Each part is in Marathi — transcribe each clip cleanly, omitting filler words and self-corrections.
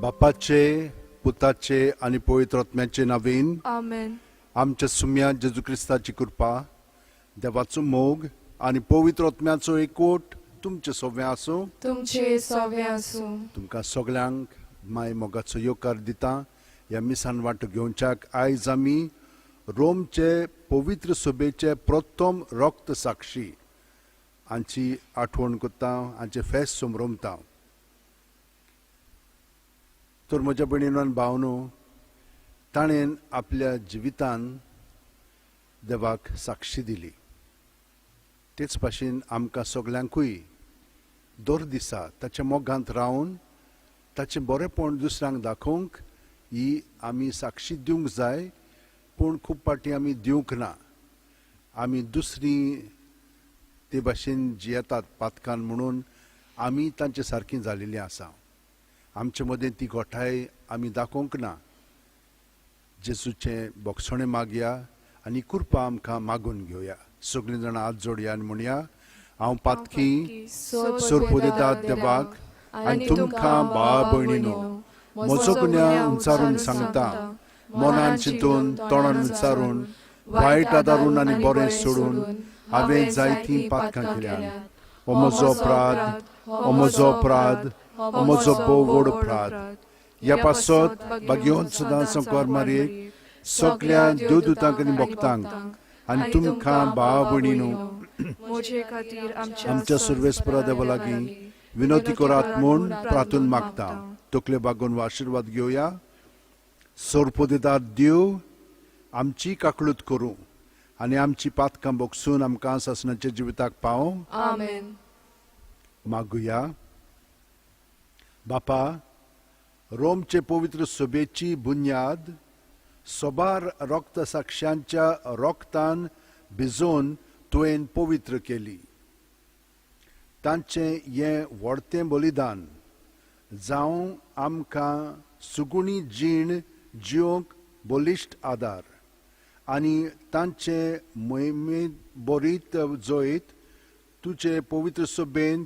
बापाचे, पुताचे आणि पवित्र आत्म्याचे नावेन Amen. आमच्या सुम्या जेजू क्रिस्ताची कृपा, देवाचो मोग आणि पवित्र आत्म्याचो एकवट तुमचे सगळे आसूं. तुमचे सवे आसूं. तुमकां सगळ्यांक माय मोगाचो येवकार दिता. ह्या मिसान वांटो घेवच्याक आयज आमी रोमचे पवित्र सभेचे प्रथम रक्त साक्षी हांची आठवण करता, हांचे फेस्त समरमता. तर म्हज्या भयणीनो आनी भावनो, ताणेन आपल्या जिवितान देवाक साक्षी दिली. तेच भाशेन आमकां सगळ्यांकूय दर दिसा ताच्या मोगांत रावन ताचें बरेंपण दुसऱ्यांक दाखोवंक ही आमी साक्षी दिवंक जाय. पूण खूब पाटी आमी दिवंक ना. आमी दुसरी ते भाशेन जियेतात पातकान म्हणून आमी तांचे सारकीं जालेलीं आसा. आमचे मदें ती गोठाय आमी दाखोवंक ना. जेजूचें बोगसणें मागया आनी कृपा आमकां मागून घेवया. सगळीं जाणां हात जोडया आनी म्हणया, हांव पातकी सोरपोदेदाद देवाक आनी तुमकां भावा भयणीनो, म्हजो गुन्यांव उंचारून सांगता, मनान चिंतून तोंडान विचारून वायट आदारून आनी बरें सोडून हांवें जायतीं पातकां केल्यात. हो म्हजो अपराध, हो म्हजो अपराध, हो म्हजो भोव व्हड अपराध. ह्या पासत भाग्योन सदां संकवार मारयेक सगळ्या देवदूतांक आनी भक्तांक आनी तुमकां भावा भयणीनो म्हजे खातीर आमच्या सर्वेस्परा देवा लागीं विनोती करात म्हूण प्रार्थून मागता. तकले बागोवन आशिर्वाद घेवया. सोरपोदेदाद देव आमची काकळूत करूं आनी आमची पातकां बोगसून आमकां सासणाच्या जिविताक पावों. आमेन. मागुया. बापा, रोमचे पवित्र सभेची बुन्याद सोबार रक्त साक्षांच्या रोगतान भिजोवन तुवें पवित्र केली. तांचें हें व्हडतें बलिदान जावं आमकां सुगुणी जीण जिवंक बलिश्ट आदार आनी तांचे मोहिमेंत बरीत जोयत तुजे पवित्र सभेन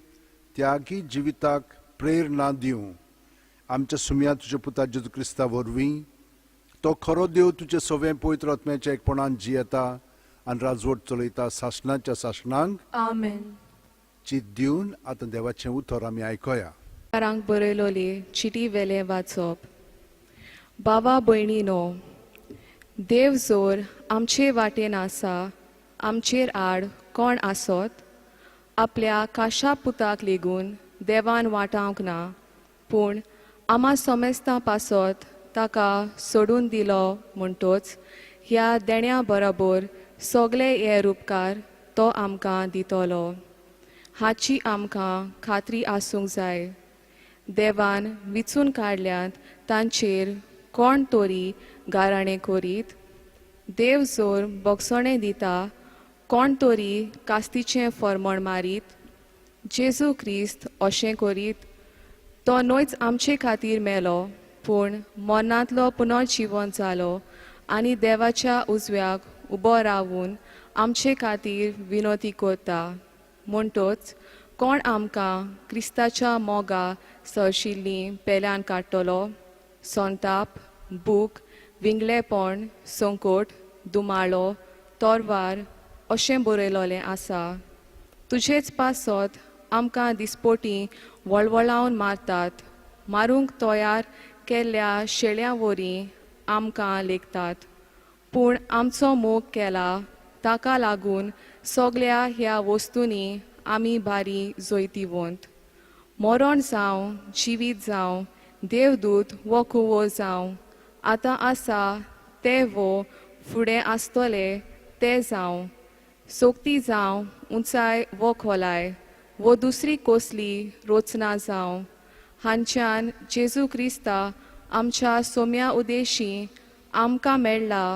त्यागी जिविताक प्रेरणा दिवं. आमच्या सुम्या तुज्या पुता जेजू क्रिस्ता वरवीं तो खरो देव तुजे सगळे पवित्र आत्म्याच्या एकपणान जियेता आनी राजवट चलयता सासणाच्या सासणांक. आमेन. चित दिवन आतां देवाचें उतर आमी आयकोया. बरयलोली चिटी वेले वाचप. बाबा भयणीनो, देव जोर आमचे वाटेन आसा, आमचेर आड कोण आसत. आपल्या काशा पुताक लेगून देवान वाटावंक ना, पूण आमा सोमेस्तां पासत ताका सोडून दिलो म्हणटोच ह्या देण्या बरोबर सगळे हे उपकार तो आमकां दितलो. हाची आमकां खात्री आसूंक जाय. देवान विचून काडल्यात तांचेर कोण तरी गाराणें करीत. देव जोर बोगसणें दिता, कोण तरी कास्तीचें फर्मण मारीत. जेजू क्रिस्त अशें करीत. तो न्हयच आमचे खातीर मेलो, पूण मरणांतलो पुनर्जीवन जालो आनी देवाच्या उजव्याक उबो रावून आमचे खातीर विनोती करता. म्हणटोच कोण आमकां क्रिस्ताच्या मोगा सरशिल्लीं पेल्यान काडटलो. संताप, भूक, विंगलेपण, संकोट, दुमाळो, तोरवार अशें बरयलोलें आसा. तुजेच पासत आमकां दिसपोटी वळवळावन मारतात. मारूंक तयार केल्ल्या शेळ्यां वरीं आमकां लेखतात. पूण आमचो मोग केला ताका लागून सगळ्या ह्या वस्तूंनी आमी बारी जोयतीवंत. मरण जावं, जिवीत जावं, देवदूत वो कुवो जावं, आतां आसा ते वो फुडें आसतले ते जावं, सोक्ती जावं, उंचाय वो खोलाय, वो दुसरी कसली रोचना जावं, हांच्यान जेजू क्रिस्ता आमच्या सोम्या उदेशी आमकां मेळ्ळा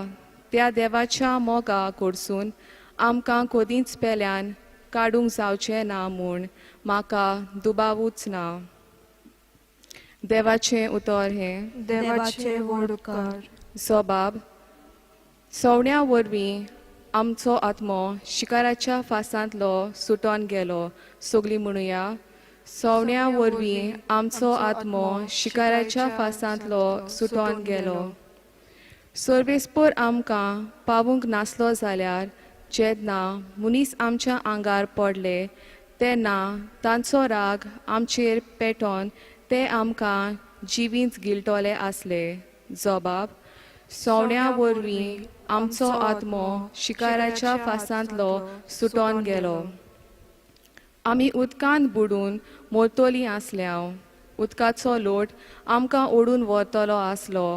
त्या देवाच्या मोगा कडसून आमकां कोदींच पेल्यान काडूंक जावचें ना म्हूण म्हाका दुबावूच ना. देवाचें उतर हें. देवाचे व्हड उपकार. जबाब. सवण्या वरवीं आमचो आत्मो शिकाराच्या फासांतलो सुटोन गेलो. सगळीं म्हणुया, सवण्या वरवीं आमचो आत्मो शिकाराच्या फासांतलो सुटोन गेलो. सर्वेस्पर आमकां पावूंक नासलो जाल्यार जेन्ना मुनीस आमच्या आंगार पडले तेन्ना तांचो राग आमचेर पेटोवन ते आमकां जिवींत गिलटोले आसले. जबाब: सवण्या वरवीं आमचो आत्मो शिकाराच्या फासांतलो सुटोन गेलो. आमी उदकांत बुडून मरतलीं आसल्याव उदकाचो लोट आमकां ओडून व्हरतलो आसलो.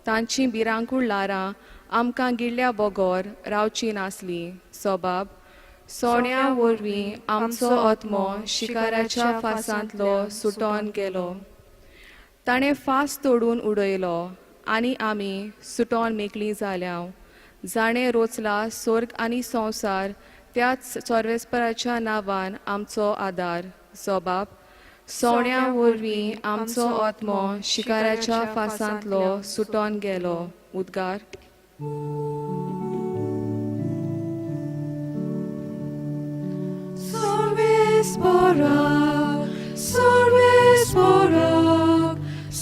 तांची भिरांकूळ लारां आमकां गिळ्ळ्या बगोर रावची नासली. जबाब: सवण्या वरवीं आमचो आत्मो शिकाराच्या फासांतलो सुटोन गेलो. ताणें फास तोडून उडयलो आनी आमी सुटोन मेकळीं जाल्याव. जाणें रोचला स्वर्ग आनी संवसार त्याच सर्वेस्पराच्या नांवान आमचो आदार. जबाब: सवण्या वरवीं आमचो आत्मो शिकाराच्या फासांतलो सुटोन गेलो. उद्गार. Sorvesporak, sorvesporak,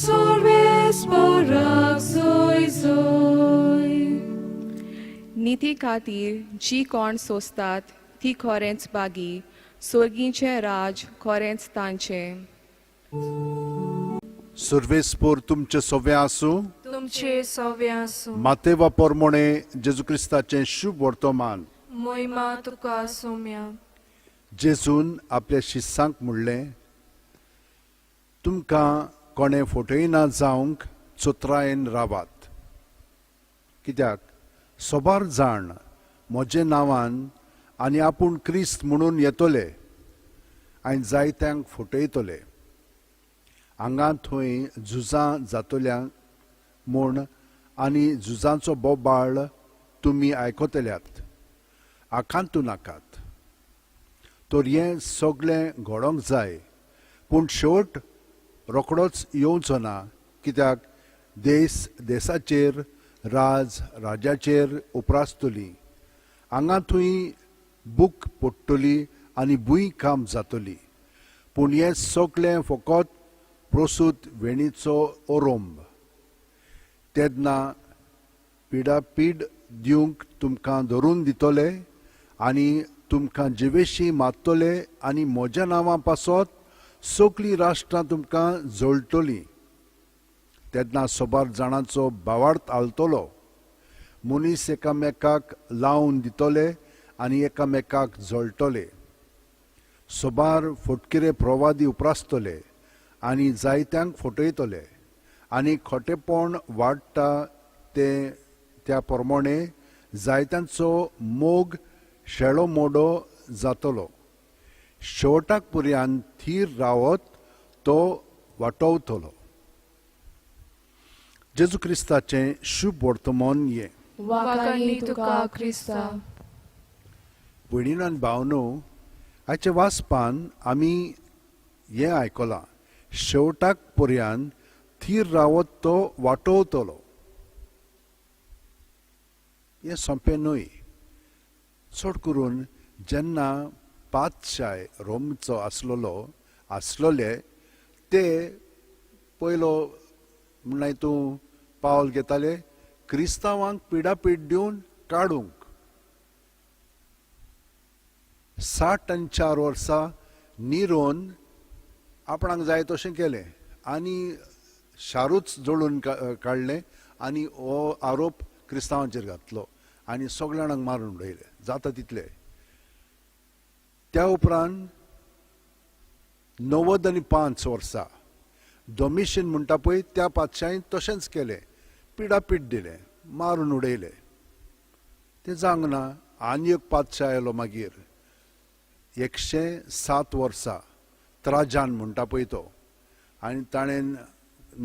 sorvesporak, zoy zoy. निती खातीर जी कोण सोंसतात ती खरेंच बागी. स्वर्गीचें राज खरेंच तांचें. सर्वेस्पोर तुमचे सवे आसूं. तुमचे सवे आसूं. मातेवा पोरमोणे जेजू क्रिस्ताचें शुभ वर्तमान. मोहिमा तुका सोम्या. जेजून आपल्या शिस्सांक म्हणलें, तुमकां कोणें फटयना जावंक चोत्रायेन रावात. कित्याक सोबार जाण म्हजे नांवान आनी आपूण क्रिस्त म्हणून येतले आनी जायत्यांक फटयतले. हांगा थंय झुजां जातल्यांक म्हूण आनी झुजांचो बोबाळ तुमी आयकतल्यात. आकांतू नाकात. तर हें सगळें घडोंक जाय, पूण शेवट रोखडोच येवचो ना. कित्याक देस देसाचेर राज राजाचेर उपरासतली. हांगा थंय बूक पडटली आनी भुंय काम जातली. पूण हें सगळें फकत प्रसूत वेणीचो ओरोंब. तेन्ना पिडापीड दिवंक तुमकां धरून दितले आनी तुमकां जिवेशी मारतले आनी म्हज्या नांवा पासत सगळीं राष्ट्रां तुमकां जळटलीं. तेन्ना सोबार जाणांचो भावार्थ आलतलो. मनीस एकामेकाक लावन दितले आनी एकामेकाक जळटले. सोबार फटकिरे प्रवादी उपरासतले आनी जायत्यांक फटयतले आनी खोटेपण वाडटा त्या प्रमाणे जायत्यांचो मोग शेळो मोडो जातलो. शेवटाक पर्यंत थीर रावत तो वाटोवतलो. जेजू क्रिस्ताचें शुभ वर्तमान हें. वाकानी तुका क्रिस्ता. भयणीनो आनी भावनो, आयच्या वाचपान आमी हें आयकलां, शेवटाक पर्यंत थीर रावत तो वाटोवतलो. हें सोंपें न्हय. चड करून जेन्ना पातशाय रोमचो आसलोले ते पयलो म्हणल्यार तूं पावल घेताले क्रिस्तांवांक पिडापीड दिवन काडूंक. 64 वर्सां निरोन आपणाक जाय तशें केलें आनी शारूच जोडून काडलें आनी हो आरोप क्रिस्तांवांचेर घातलो आनी सगळ्या जाणांक मारून उडयले. जाता तितले. त्या उपरांत 95 वर्सां डोमिशन म्हणटा पळय त्या पातशायेन तशेंच केलें. पिडापीड दिलें, मारून उडयले. तें जावंक ना. आनी एक पातशाय आयलो मागीर 107 वर्सां त्राजान म्हणटा पळय तो, आनी ताणें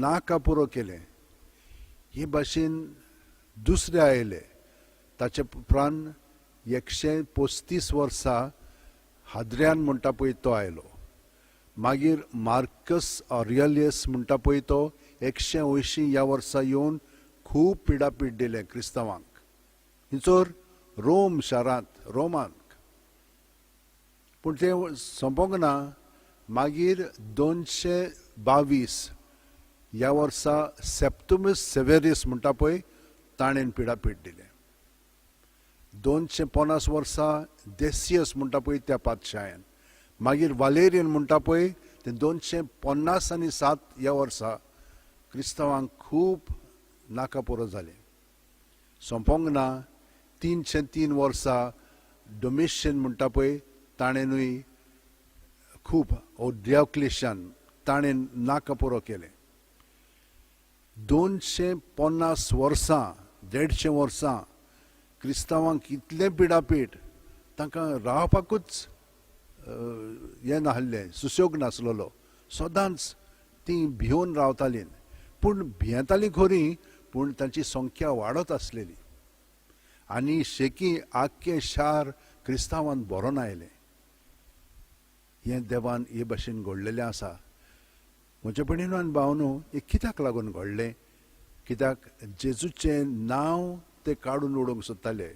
नाका पुरो केलें. हे भाशेन दुसरे आयले. ताचे उपरांत 135 वर्सां हाद्र्यान म्हणटा पळय तो आयलो. मागीर मार्कस ऑरियलियस म्हणटा पळय तो 180 ह्या वर्सा येवन खूब पिडापीड दिलें क्रिस्तांवांक. हिचोर रोम शारांत रोमांत. पूण तें सोंपोंक ना. मागीर 222 ह्या वर्सा सेप्टुमस सेवेरिस म्हणटा पळय ताणेन पिडापीठ दिले. 250 वर्सां डेसियस म्हणटा पळय त्या पातशायन, मागीर वालेरियन म्हणटा पळय ते 257 ह्या वर्सा क्रिस्तांवांक खूब नाकापोरो जाले. सोंपोंक ना 303 वर्सां डोमिशियन म्हणटा पळय ताणेनूय खूब डियोक्लेशियन ताणेन नाकापोरो केले. 250 वर्सां 150 वर्सां क्रिस्तांवांक इतलें पिडापीठ तांकां रावपाकूच हें नासलें, सुशेग नासलोलो. सदांच तीं भिवन रावतालीं, पूण भियेतालीं खरीं, पूण तांची संख्या वाडत आसलेली. आनी शेकी आख्खें शार क्रिस्तांवान भरोन आयलें. हें देवान हे भाशेन घडलेलें आसा. म्हजे भयणीनो आनी भावनो, हें कित्याक लागून घडलें? कित्याक जेजूचें नांव ते काडून उडोवंक सोदताले,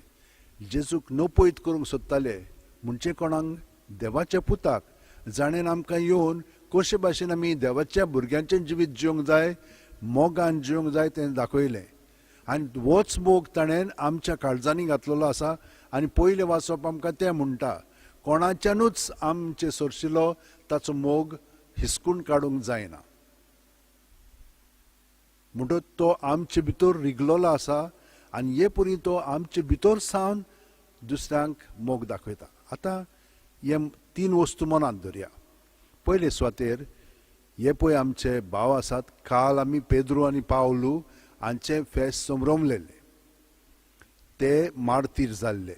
जेजूक नपयत करूंक सोदताले. म्हणजे कोणाक? देवाच्या पुताक, जाणेन आमकां येवन कशे भाशेन आमी देवाच्या भुरग्यांचें जिवीत जिवंक जाय, मोगान जिवंक जाय तें दाखयलें. आनी होच मोग ताणें आमच्या काळजांनी घातलेलो आसा. आनी पयलें वाचप आमकां तें म्हणटा, कोणाच्यानूच आमचे सोरशिल्लो ताचो मोग हिसकून काडूंक जायना. म्हणटच तो आमचे भितर रिगलोलो आसा आनी हे परी तो आमचे भितर सावन दुसऱ्यांक मोग दाखयता. आतां हे 3 वस्तू मनांत धरया. पयले सुवातेर हे पळय आमचे भाव आसात. काल आमी पेद्रू आनी पावलू हांचे फेस्त संभ्रमलेले. ते मार्तीर जाल्ले.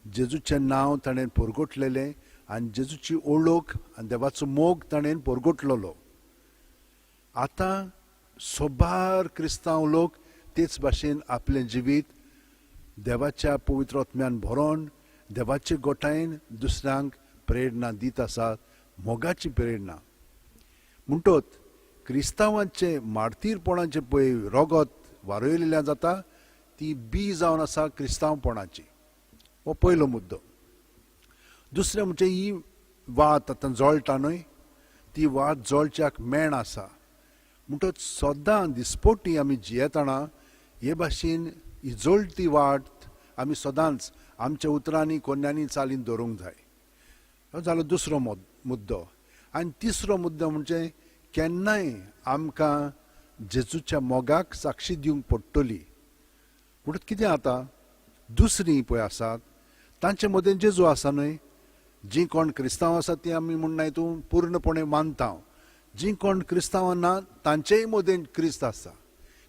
जेजूचें नांव ताणें परगटलेलें आनी जेजूची ओळख आनी देवाचो मोग ताणें परगटलेलो. आतां सोबार क्रिस्तांव लोक तेच भाशेन आपलें जिवीत देवाच्या पवित्र आत्म्यान भरोन देवाचे गोठायेन दुसऱ्यांक प्रेरणा दीत आसात, मोगाची प्रेरणा. म्हणटच क्रिस्तांवांचे मार्तीरपणाचें पळय रोगत वारयलेलें जाता, ती बी जावन आसा क्रिस्तांवपणाची. हो पयलो मुद्दो. दुसरें म्हणजे ही वात आतां जळटा न्हय, ती वात जळच्याक मेण आसा. म्हणटच सदां दिसपोटी आमी जियेतना हे भाशेन ही जळटी वाट आमी सदांच आमच्या उतरांनी कोन्यांनी चालीन दवरूंक जाय. हो जालो दुसरो मुद्दो. आनी तिसरो मुद्दो म्हणजे केन्नाय आमकां जेजूच्या मोगाक साक्षी दिवंक पडटली. म्हणटच कितें जाता, दुसरीं पळय आसात तांचे मदें जेजू आसा न्हय. जीं कोण क्रिस्तांव आसात तीं आमी म्हणना हितून पूर्णपणे मानता. जीं कोण क्रिस्तांव ना तांचेय मदें क्रिस्त आसा.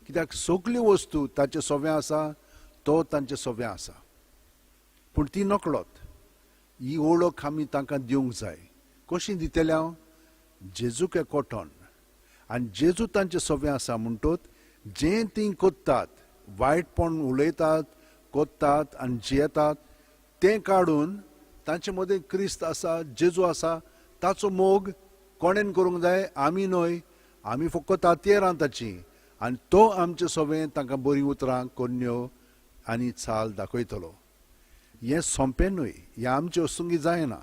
कित्याक सगल्यो वस्तू ताचे सोव्या आसा, तो तांचे सोव्या आसा. पूण ती नकळत ही ओळख आमी तांकां दिवंक जाय. कशी दितले हांव? जेजूक एकवटोन. आनी जेजू तांचे सोव्या आसा म्हणटच जें तीं कोत्तात, वायटपण उलयतात, कोत्तात आनी जियेतात, तें काडून तांचे मदें क्रिस्त आसा, जेजू आसा, ताचो मोग कोणेन करूंक जाय? आमी न्हय. आमी फकत तातयेरां ताची. आनी तो आमचे सोबें तांकां बरीं उतरां, कोन्यो आनी चाल दाखयतलो. हें सोंपें न्हय, हें आमचें असूंक जायना.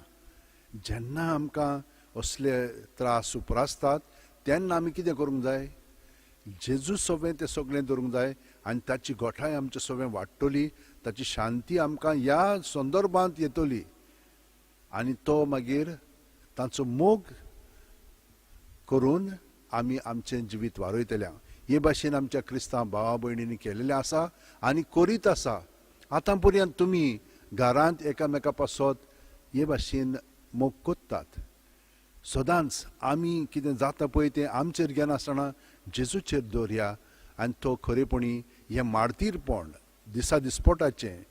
जेन्ना आमकां असले त्रास उप्रासतात तेन्ना आमी कितें करूंक जाय? जेजू सोबें तें सगळें धरूंक जाय आनी ताची गोठाय आमचे सोबें वाडटली, ताची शांती आमकां ह्या संदर्भांत येतली आनी तो मागीर ताचो मोग करून आमी आमचें जिवीत वारयतले. हे भाशेन आमच्या क्रिस्तांव भावा भयणींनी केलेलें आसा आनी करीत आसा. आतां पर्यंत तुमी घरांत एकामेका पासत हे भाशेन मोग कोत्तात. सदांच आमी कितें जाता पळय तें आमचेर घेनासतना जेजूचेर दवरया आनी तो खरेपणी हें मार्तीरपण दिसा दिसपोटाचें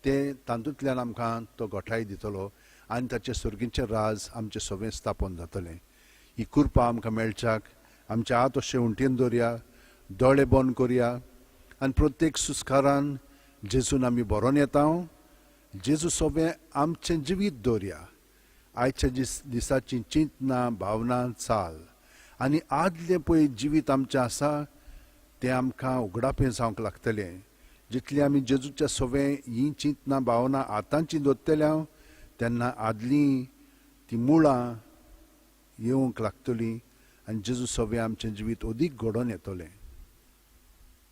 तें तातूंतल्यान आमकां तो गोठाय दितलो आनी ताचें सुर्गीचें राज आमचें सगळें स्थापन जातलें. ही कृपा आमकां मेळच्याक आमच्या हात अशें उंटीन दवरया, दोळे बंद करया आनी प्रत्येक सुस्कारान जेजून आमी बरोवन येता. जेजू सोबें आमचें जिवीत दवरया. आयच्या दिसाची चिंतना, भावना, चाल आनी आदलें पळय जिवीत आमचें आसा तें आमकां उगडापें जावंक लागतलें. जितली आमी जेजूच्या सोबें ही चिंतना, भावना आतांची दवरतल्या तेन्ना आदलीं ती मुळां येवंक लागतली आनी जेजू सगळें आमचें जिवीत अदीक घडोवन येतलें.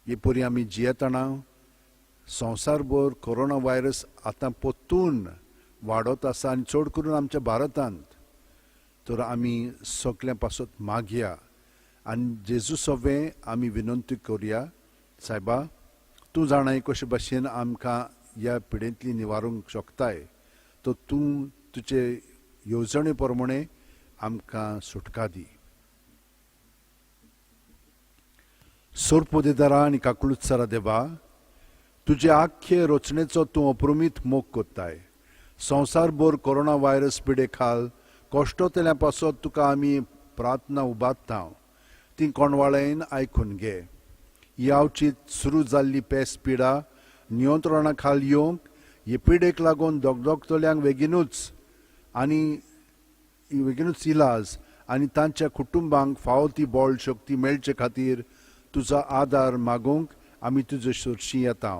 हे परी आमी जियेतना संवसारभर कोरोना व्हायरस आतां परतून वाडत आसा आनी चड करून आमच्या भारतांत. तर आमी सगळ्यां पासत मागया आनी जेजू सगळें आमी विनंती करुया, सायबा तूं जाणाय कशे भाशेन आमकां ह्या पिडेंतली निवारूंक शकताय, तो तूं तुजे येवजणे प्रमाणे आमकां सुटका दी. सोरपोदेदारा आनी काकुळुत्सारा देवा, तुजे आख्खे रचणेचो तूं अप्रमीत मोग कोत्ताय. संवसारभर कोरोना व्हायरस पिडे खाल कश्टोतल्या पासत तुका आमी प्रार्थना उबारता, ती कोणवाळेन आयकून घे. यावचीत सुरू जाल्ली पेस पिडा नियंत्रणा खाल येवंक, हे पिडेक लागून दोगदोगतल्यांक बेगीनूच इलाज आनी तांच्या कुटुंबांक फावो ती बोळ शक्ती मेळचे खातीर तुजो आदार मागूंक आमी तुजे सुरशी येता.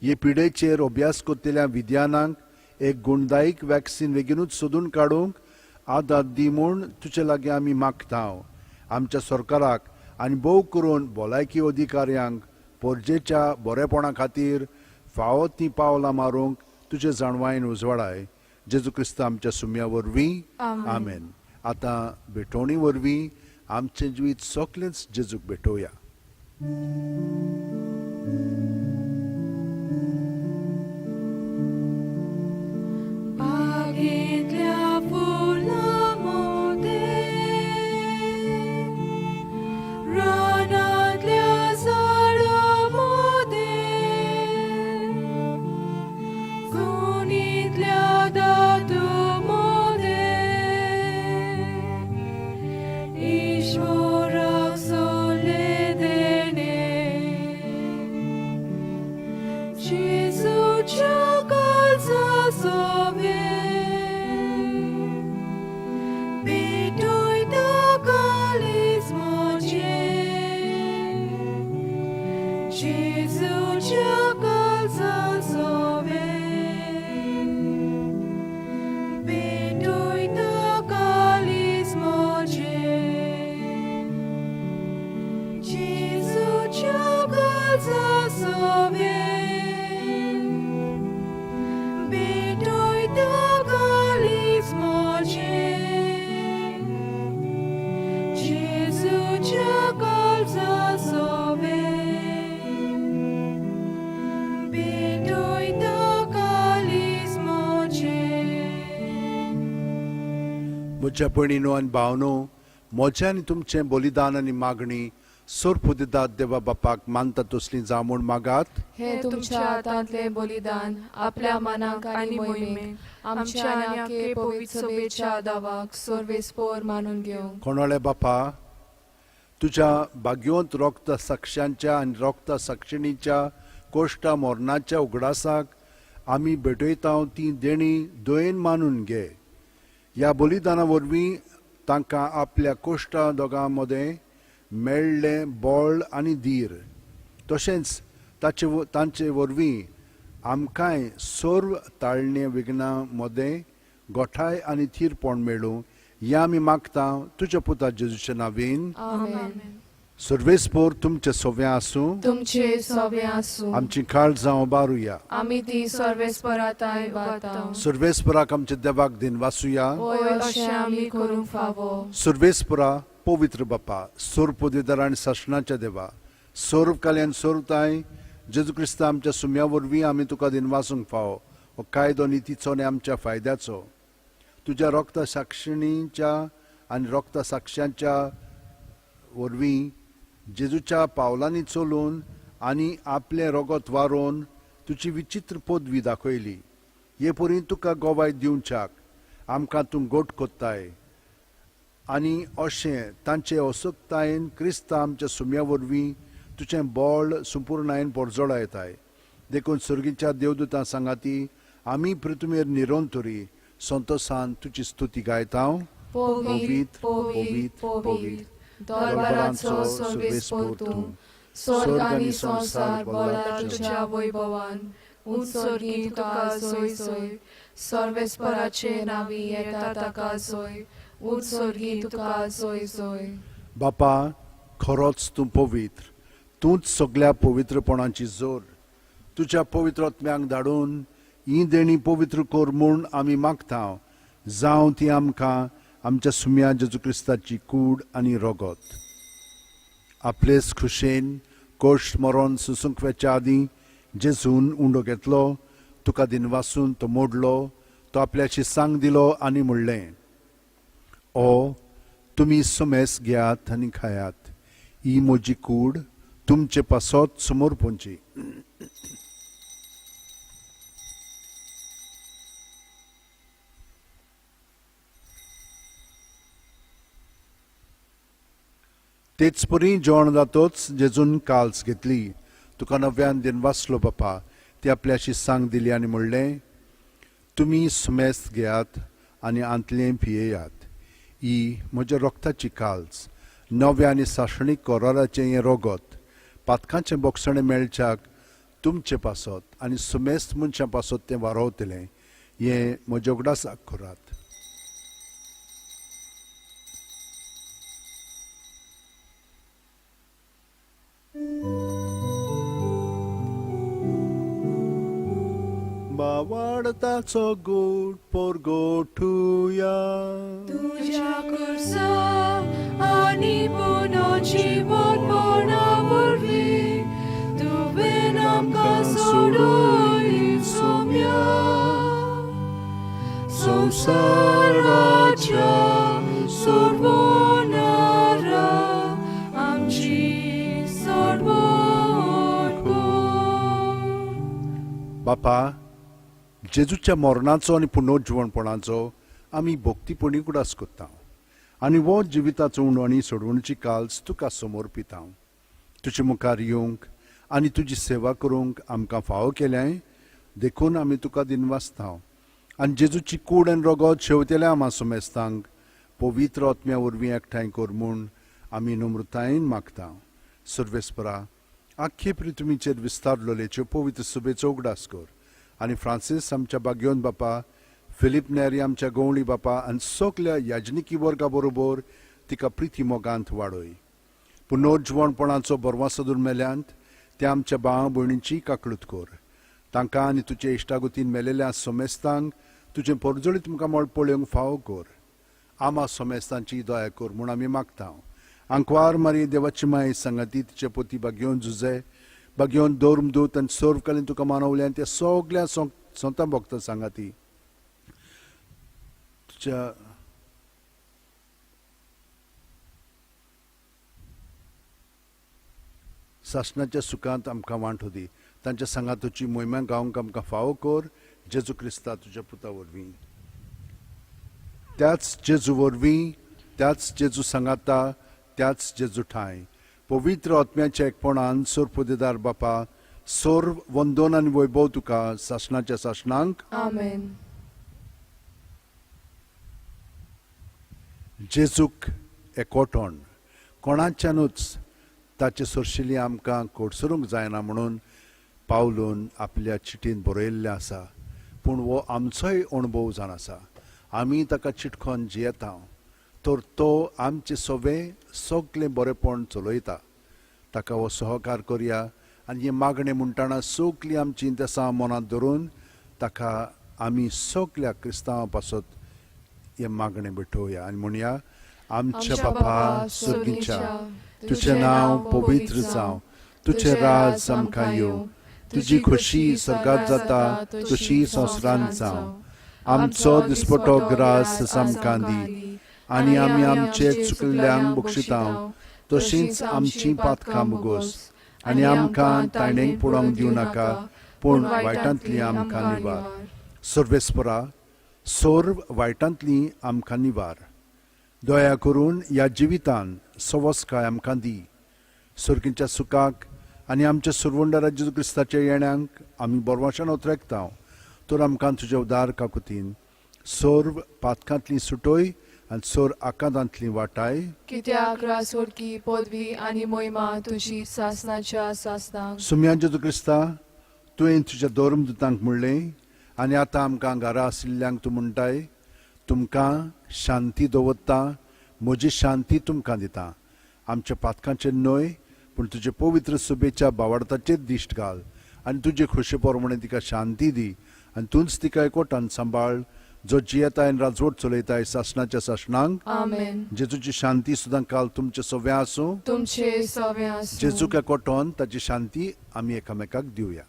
हे पिडेचेर अभ्यास करतल्या विद्यानांक एक गुणदायीक वॅक्सीन बेगीनूच सोदून काडूंक आदार दी म्हूण तुजे लागीं आमी मागता. आमच्या सरकाराक आनी भोव करून भलायकी अधिकाऱ्यांक परजेच्या बरेपणा खातीर फावो ती पावलां मारूंक तुजे जाणवायेन उजवाडाय. जेजू क्रिस्त आमच्या सुम्या वरवीं आमेन. आतां भेटोवणी वरवीं आमचें जिवीत सोगलेंच जेजूक भेटोवया. बागेंतल्या फुलांमोदे, रानांतल्या झाडांमोदे, कुणींतल्या दातूमोदे, ईश्वराक सोले देणे, जेजूच्या काळजा सोबे, भेटोयता काळीज म्हजे, जेजूच्या काळजा सोबे, भेटोयता काळीज म्हजे, जेजूच्या काळजा सोबे, भेटोयता काळीज म्हजे, जेजूच्या काळजा सोबे, भेटोयता काळीज म्हजे. म्हज्या भयणीनो आनी भावनो, म्हजें आनी तुमचें बलिदान आनी मागणी सोरपोदेदाद देवा बापाक मानता तसली जावं म्हूण मागात. हे तुमच्या हातांतले बलिदान आपल्या मनाक आनी मोहिमेक आमच्या आनी पवित्र सभेच्या आदावाक सर्वेस्पर मानून घेवंक. कोणाळे बापा, तुज्या भाग्यवंत रक्त साक्षांच्या आनी रक्त साक्षिणीच्या कोश्टा मोरणाच्या उगडासाक आमी भेटयता ती देणी दोयेन मानून घे. ह्या बलिदाना वरवीं तांकां आपल्या कोश्टा दोगां मदें मेळ्ळें बळ आनी धीर, तशेंच तांचे वरवीं आमकांय सर्व ताळणे विघ्नां मदें गोठाय आनी थीरपण मेळूं हें आमी मागता तुज्या पुता जेजूच्या नांवेन. आमेन. सर्वेस्पर तुमचे सव्या आसूं. तुमचे सवे आसूं. आमची काळजां उबारुया. आमी ती सर्वेस्पराताय बाता. सर्वेस्पराक आमच्या देवाक दिन वासुया. ओय अशें आमी करूंक फावो. सर्वेस्परा पवित्र बापा, सोरपोदेदार आनी शासनाच्या देवा, सोर्व काल्यान सोरताय जेजू क्रिस्त आमच्या सुम्या वरवीं आमी तुका दिन वासूंक फावो. हो कायदो नितीचो आनी आमच्या फायद्याचो. तुज्या रक्त साक्षिणीच्या आनी रक्त साक्षांच्या वरवीं जेजूच्या पावलांनी चलून आनी आपले रगत वारोवन तुजी विचित्र पदवी दाखयली. हे परी तुका गोवाय दिवच्याक आमकां तूं गोट कोत्ताय आनी अशें तांचे असोक्तायेन क्रिस्त आमच्या सुम्या वरवीं तुजें बळ संपूर्णायेन परजोडा येताय. देखून सर्गीच्या देवदूतां सांगाती आमी पृथ्वीर निरोंतरी संतोषान तुजी स्तुती गायता. पवित्र, पवित्र, पवित्र, दरबाराचो सर्वेस्पर तूं, स्वर्ग आनी संसार भोंवला तुज्या वैभवान. उत्सर्गी तुका सोय सोय, सर्वेस्पराचे नांवी येता ताका सोय. उत्सर्गी तुका सोय सोय. बापा, खरोच तूं पवित्र, तूंच सगळ्या पवित्रपणाची जोर. तुझ्या पवित्र आत्म्याक धाडून ही देणी पवित्र कर म्हूण आमी मागता. जावं ती आमकां आमच्या सुम्या जेजू क्रिस्ताची कूड आनी रगत. आपलेच खुशेन कोश्ट मरण सुसंकव्याच्या आदीं जेजून उंडो घेतलो, तुका दिनवासून तो मोडलो, तो आपल्या शिसांक दिलो आनी म्हणलें, ओ तुमी सुमेस घेयात आनी खायात, ही म्हजी कूड तुमचे पासत समोर पोंची. तेच परी जेवण जातोच जेजून काल्स घेतली. तुका नव्यान दिनवासलो बापा, ती आपल्या शिसांक दिली आनी म्हणलें, तुमी सुमेस घेयात आनी आंतलें पियेयात, ही म्हज्या रोगताची काल्स, नव्या आनी साशणीक कोराराचें हें रोगत, पातकांचें बोगसणें मेळच्याक तुमचे पासत आनी सुमेस्त मनशां पासत तें वारोवतलें. हें म्हज्या उगडासाक करात. वाडताचो गोड पोरगोठुया. तुझ्या कुर्सा आनी पुनो जीवनपणा वरवीं तुवें आमकां सोडून सोम्या. संवसाराच्या सोडवणारा आमची सोडवण कर. बापा, जेजूच्या मरणाचो आनी पुनर्जीवनपणाचो आमी भोक्तीपणी उडास कोत्ता आनी वो जिविताचो उणो आनी सोडवणीची काल्स तुका समोर पिता. तुजे मुखार येवंक आनी तुजी सेवा करूंक आमकां फावो केल्याय देखून आमी तुका दिनवासता. आनी जेजूची कूड आनी रगत शेवतेल्या आमा सुमेस्तांक पवित्र आत्म्या वरवीं एकठांय कर म्हूण आमी नम्रतायेन मागता. सर्वेस्परा, आख्खे पृथ्वीचेर विस्तारलोलेच्यो पवित्र सुबेचो उगडास कर. आनी फ्रांसीस आमच्या बागयोन बापा, फिलीप नेरी आमच्या गवळी बापा आनी सगल्या याजनिकी वर्गा बरोबर तिका प्रिती मोगांत वाडय. पुनर्जीवनपणाचो बरवासो मेल्यांत त्या आमच्या भाव भयणींची काकळूत कर. तांकां आनी तुजे इश्टागतीन मेलेल्या सोमेस्तांक तुजें परजळीत तुमकां मोळ पळोवंक फावो कर. आमा सोमेस्तांची दया कर म्हूण आमी मागता. आंकवार मारी देवाची माय संगती तिचे पोती बागयोन जुजे बागयोन दोर्मदूत आनी सर्वकालीन तुका मानवल्या त्या सगल्या संतां भक्त सांगाती तुज्या सासणाच्या सुखांत आमकां वांटो दी. तांच्या सांगातुची मोहिमा गावंक आमकां फावो कर. जेजू क्रिस्ता तुज्या पुता वरवीं, त्याच जेजू वरवीं, त्याच जेजू सांगाता, त्याच जेजू ठाय पवित्र आत्म्याच्या एकपणान सोरपोदेदार बापा, सोर्व वंदन आनी वैभव तुका सासणाच्या सासणांक. आमेन. जेजूक एकवटण कोणाच्यानूच ताचे सोरशिली आमकां कोडसरूंक जायना म्हणून पावलून आपल्या चिटीन बरयल्लें आसा. पूण वो आमचोय अणभव जावन आसा. आमी ताका चिटकोन जियेता तर तो आमचे सगळें बरेपण चलयता. ताका हो सहकार करया आनी हे मागणें म्हणटाना सगळीं आमची इंतेसां मनांत धरून ताका आमी सगल्या क्रिस्तांवां पासत हे मागणें भेटोवया आनी म्हणया, आमच्या बापा स्वर्गीच्या, तुजें नांव पवित्र जावं, तुजें राज आमकां येवं, तुजी खोशी स्वर्गांत जाता तशी संवसारांत जावं. आमचो दिसपटो ग्रास आमकां दी आनी आमी आमचे चुकल्ल्यांक बक्षिता तशींच आमची पातकां मुगोस आनी आमकां तायणेक पडोवंक दिवं नाका, पूण वायटांतली आमकां निवार. सर्वेस्परा, सोर्व वायटांतली आमकां निवार. दया करून ह्या जिवितान सवस्काय आमकां दी. सर्गीच्या सुखाक आनी आमच्या सुरवंडा जेजू क्रिस्ताच्या येण्याक आमी बरवाशान उतरेकता. तर आमकां तुज्या उदार काकुतीन सोर्व पातकांतली सुटोय आनी सोर आकांतांतली वाटाय. कित्याक रासोडकी पदवी आनी मोहिमा तुजी सासणाच्या सासणांक. सुम्या जेजू क्रिस्ता, तुवें तुज्या धर्मदुतांक म्हणलें आनी आतां आमकां घरा आशिल्ल्यांक तूं म्हणटाय, तुमकां शांती दवरता, म्हजी शांती तुमकां दिता. आमच्या पातकांचेर न्हय, पूण तुजे पवित्र सुबेच्या बावडताचेर दिश्ट घाल आनी तुजे खुशी पोरमणे तिका शांती दी आनी तूंच तिका एकवटान सांबाळ, जो जियेताय आनी राजवट चलयताय सासणाच्या सासणांक. आमेन. जेजूची शांती सुद्दां काल तुमचे सव्या आसूं. तुमचे सवे आसूं. जेजूक एकवटोन ताची शांती आमी एकामेकाक दिवया.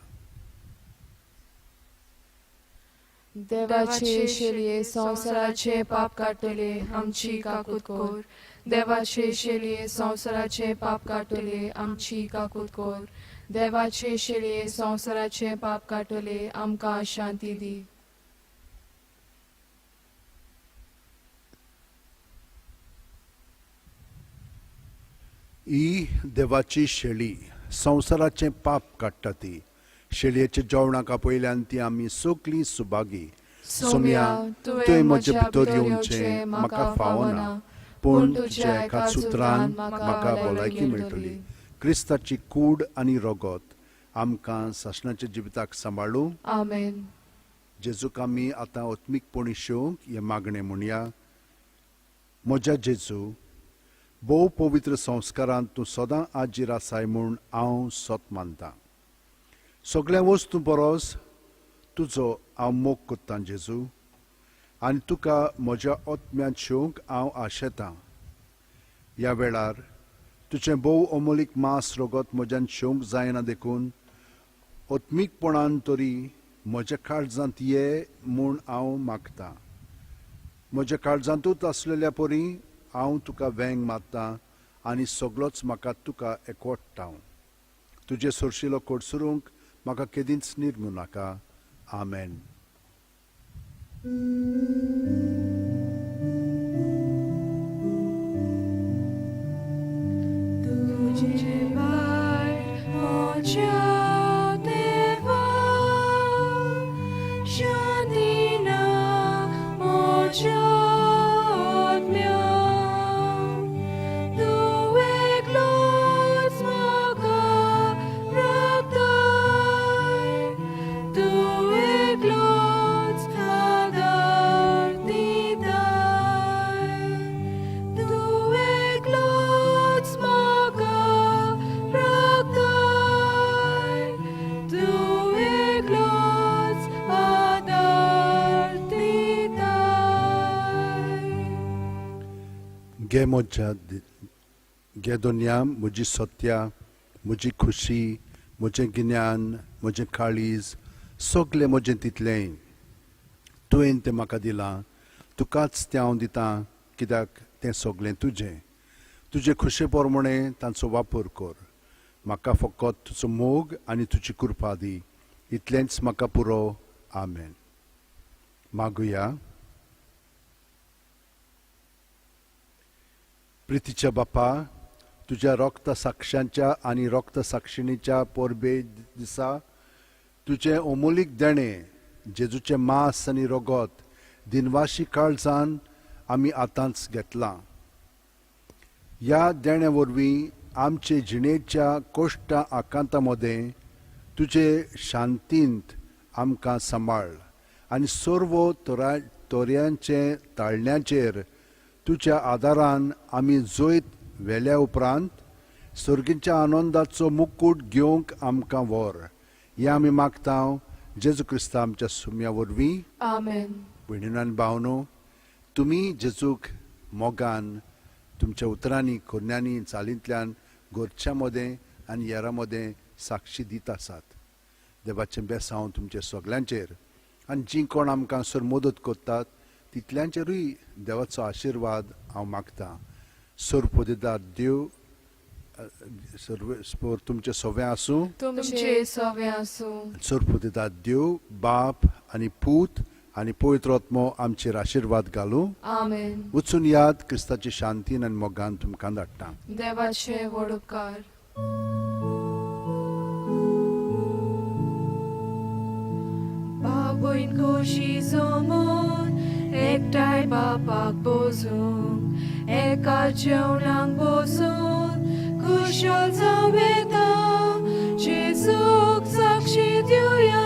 देवाचे शेलये संवसाराचे पाप काडटले आमची काकूत कोर. देवाचे शेलये संवसाराचे पाप काडटले आमची काकूत कोर. देवाचे शेलये संवसाराचे पाप काडटले आमकां शांती दी. ही देवाची शेळी संवसाराचे पाप काडटा ती. शेळयेच्या जेवणाक पयल्यान ती आमी सगळीं सुभागी. सोम्या, तुवें म्हजे भितर येवचें म्हाका फावना, पूण तुज्या एका सुत्रान म्हाका भलायकी मेळटली. क्रिस्ताची कूड आनी रगत आमकां सासणाच्या जिविताक सांबाळूं. आमेन. जेजूक आमी आतां ओत्मीकपणी शेवंक हे मागणें म्हणया. म्हज्या जेजू, भोव पवित्र संस्कारांत तूं सदां आजीर आसाय म्हूण हांव सोत मानतां. सगळ्या वस्तू परस तुजो हांव मोग कोत्तां जेजू, आनी तुका म्हज्या ओतम्यांत शेवंक हांव आशेतां. ह्या वेळार तुजें भोव अमोलीक मांस रगत म्हज्यान शेवंक जायना देखून ओत्मीकपणान तरी म्हज्या काळजांत ये म्हूण हांव मागतां. म्हज्या काळजांतूच आसलेल्या परी हांव तुका वेंग मारतां आनी सगळोच म्हाका तुका एकवटता. तुजे सोरशिलो कोडसुरूंक म्हाका केदींच निर्मू नाका. आमेन. तुझे भायर म्हज्या देवा, शांती ना म्हज्या आत्म्या. तूं एकलोच म्हाका राखताय, तूं एकलोच आदार दिताय. तूं एकलोच म्हाका राखताय, तूं एकलोच आदार दिताय. गे दोनया म्हजी सत्या, म्हजी खुशी, म्हजें गिन्यान, म्हजें काळीज, सगळें म्हजें तितलें तुवें तें म्हाका दिलां. तुकाच तें हांव दितां, कित्याक तें सगळें तुजें. तुजे खुशे पोरमणे तांचो वापर कर. म्हाका फकत तुजो मोग आनी तुजी कृपा दी. इतलेंच म्हाका पुरो. आमेन. मागुया. प्रितीच्या बापा, तुज्या रक्त साक्षांच्या आनी रक्त साक्षिणीच्या परबे दिसा तुजें अमोलीक देणें जेजूचें मांस आनी रगत दिनवाशी काळजान आमी आतांच घेतलां. ह्या देण्या वरवीं आमचे जिणेच्या कोश्टां आकांता मदें तुजे शांतींत आमकां सांबाळ आनी सर्व तोऱ्यांचे ताळण्यांचेर तुज्या आदारान आमी जैत वेल्या उपरांत सर्गीच्या आनंदाचो मुकूट घेवंक आमकां व्हर. हें आमी मागतां जेजू क्रिस्ता आमच्या सुम्या वरवीं. आमेन. भयणीनो आनी भावनो, तुमी जेजूक मोगान तुमच्या उतरांनी खोर्न्यांनी चालींतल्यान घरच्या मदें आनी हेरां मदें साक्षी दित आसात. देवाचें बेसांव तुमचे सगळ्यांचेर आनी जीं कोण आमकां सर मदत करतात तितल्यांचेरूय देवाचो आशिर्वाद हांव मागतां. सोरपोदेदार देव सर्वेस्पोर तुमचे सवे आसूं. तुमचे सवे आसूं. सोरपोदेदार देव बाप आनी पूत आनी पवित्र आत्मो आमचेर आशिर्वाद घालूं. आमेन. वचून याद क्रिस्ताची शांतीन आनी मोगान तुमकां धाडटा. देवाचे व्हड उपकार. बाबून खोशी जमून एकठांय बापाक बोजूंक एका जेवणाक बसून खुशाल जावं येता. जेजूक साक्षी दिवया